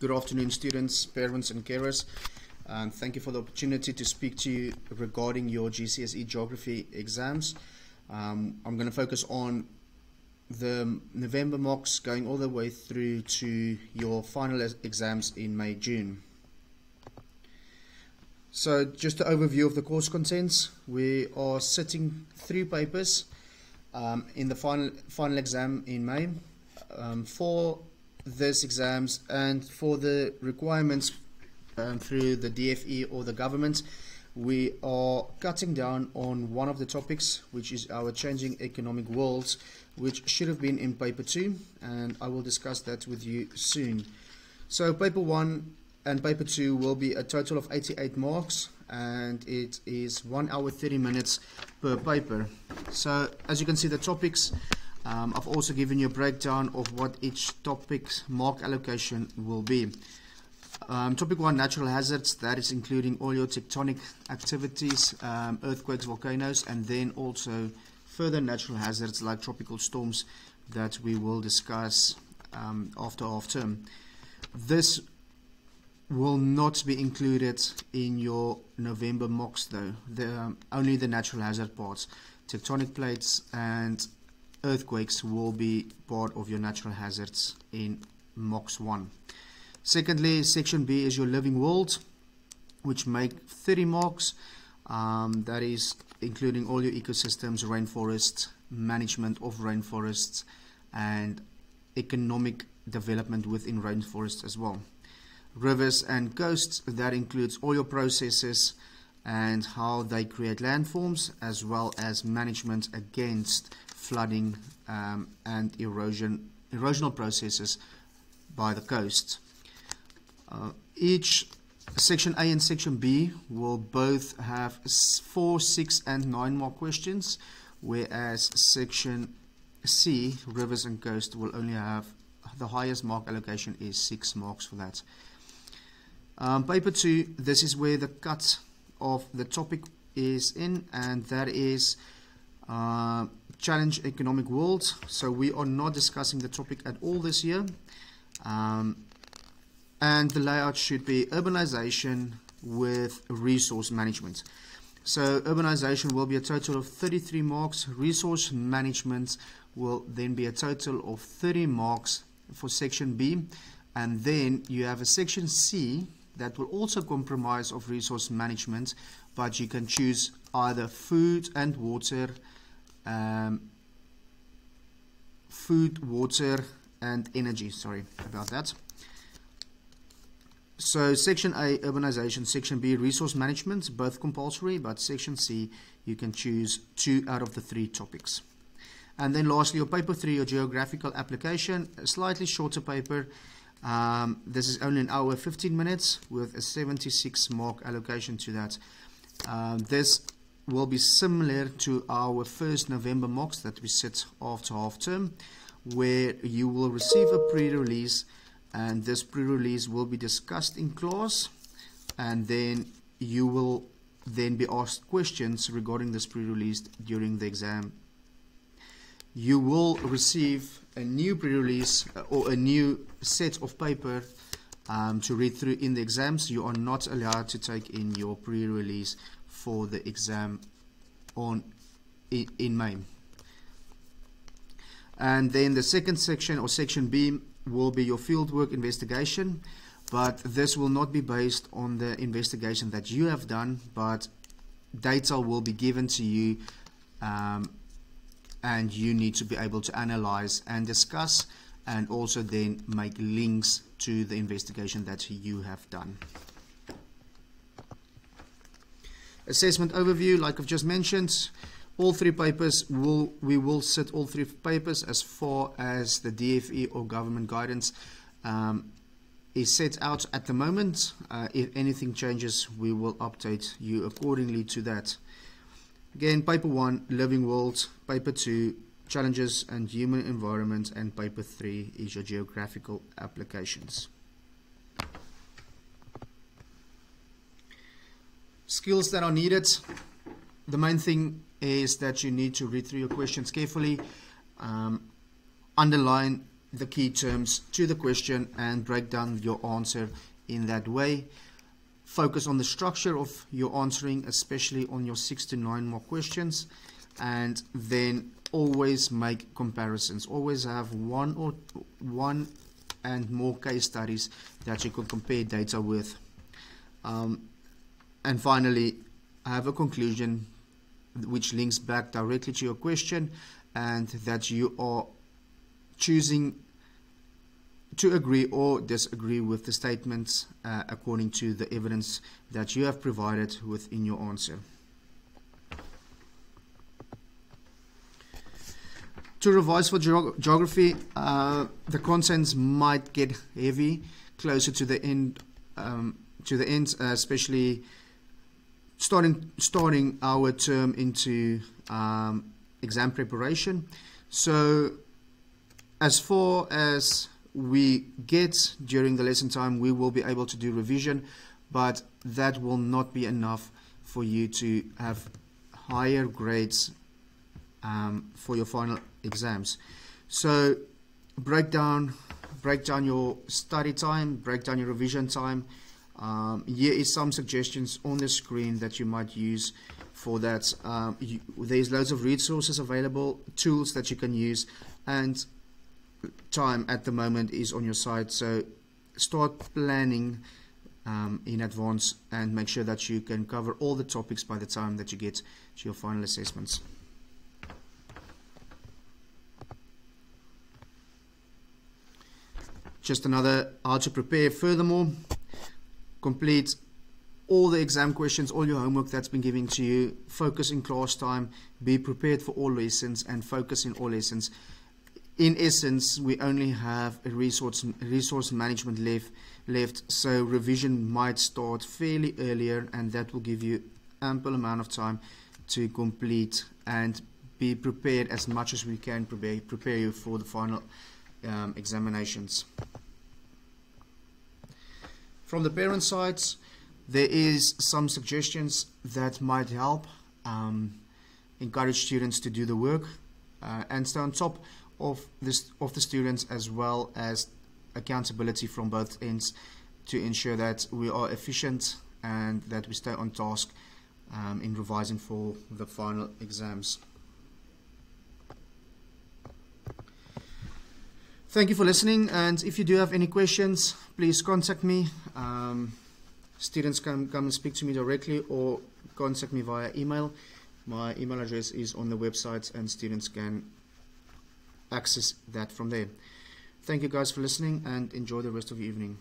Good afternoon, students, parents and carers, and thank you for the opportunity to speak to you regarding your GCSE geography exams. I'm going to focus on the November mocks going all the way through to your final exams in May, June. So just an overview of the course contents. We are sitting 3 papers in the final exam in May. For this exams and for the requirements through the DFE or the government, we are cutting down on one of the topics, which is our changing economic world, which should have been in paper 2, and I will discuss that with you soon. So paper 1 and paper 2 will be a total of 88 marks, and it is 1 hour 30 minutes per paper. So as you can see, the topics, I've also given you a breakdown of what each topic's mark allocation will be. Topic 1, natural hazards, that is including all your tectonic activities, earthquakes, volcanoes, and then also further natural hazards like tropical storms that we will discuss after half term. This will not be included in your November mocks though. Only the natural hazard parts, tectonic plates and earthquakes, will be part of your natural hazards in mocks 1. Secondly, section B is your living world, which make 30 marks. That is including all your ecosystems, rainforests, management of rainforests, and economic development within rainforests as well. Rivers and coasts, that includes all your processes and how they create landforms, as well as management against flooding and erosional processes by the coast. Each section A and section B will both have 4, 6 and 9 mark questions, whereas section C, rivers and coast, will only have the highest mark allocation is 6 marks for that. Paper 2, this is where the cut of the topic is in, and that is challenge economic world. So we are not discussing the topic at all this year. And the layout should be urbanization with resource management. So urbanization will be a total of 33 marks. Resource management will then be a total of 30 marks for section B. And then you have a section C that will also comprise of resource management, but you can choose either food and water, water and energy, sorry about that. So section A, urbanization, section B, resource management, both compulsory, but section C, you can choose 2 out of the 3 topics. And then lastly, your paper 3, your geographical application, a slightly shorter paper. This is only 1 hour 15 minutes with a 76 mark allocation to that. This will be similar to our first November mocks that we set after half term, where you will receive a pre-release, and this pre-release will be discussed in class, and then you will then be asked questions regarding this pre-release during the exam. You will receive a new pre-release or a new set of paper to read through in the exams. You are not allowed to take in your pre-release for the exam in May. And then the second section, or section B, will be your fieldwork investigation, but this will not be based on the investigation that you have done, but data will be given to you, and you need to be able to analyze and discuss, and also then make links to the investigation that you have done. Assessment overview, like I've just mentioned, all 3 papers we will sit all 3 papers as far as the DFE or government guidance is set out at the moment. If anything changes, we will update you accordingly to that. Again, paper 1, living world, paper 2, challenges and human environment, and paper 3 is your geographical applications. Skills that are needed. The main thing is that you need to read through your questions carefully, underline the key terms to the question and break down your answer in that way. Focus on the structure of your answering, especially on your 6 to 9 mark questions, and then always make comparisons. Always have one and more case studies that you can compare data with. And finally, have a conclusion which links back directly to your question, and that you are choosing to agree or disagree with the statements according to the evidence that you have provided within your answer. To revise for geography, the contents might get heavy closer to the end, especially starting our term into exam preparation. So as far as we get during the lesson time, we will be able to do revision, but that will not be enough for you to have higher grades for your final exams. So break down your study time, break down your revision time. Here is some suggestions on the screen that you might use for that. There's loads of resources available, tools that you can use, and time at the moment is on your side. So start planning in advance and make sure that you can cover all the topics by the time that you get to your final assessments. Just another how to prepare furthermore. Complete all the exam questions, all your homework that's been given to you. Focus in class time. Be prepared for all lessons and focus in all lessons. In essence, we only have a resource management left, so revision might start fairly earlier, and that will give you ample amount of time to complete and be prepared as much as we can prepare you for the final examinations. From the parent side, there is some suggestions that might help. Encourage students to do the work and stay on top of the students, as well as accountability from both ends to ensure that we are efficient and that we stay on task in revising for the final exams. Thank you for listening, and if you do have any questions, please contact me. Students can come and speak to me directly or contact me via email. My email address is on the website, and students can access that from there. Thank you guys for listening, and enjoy the rest of your evening.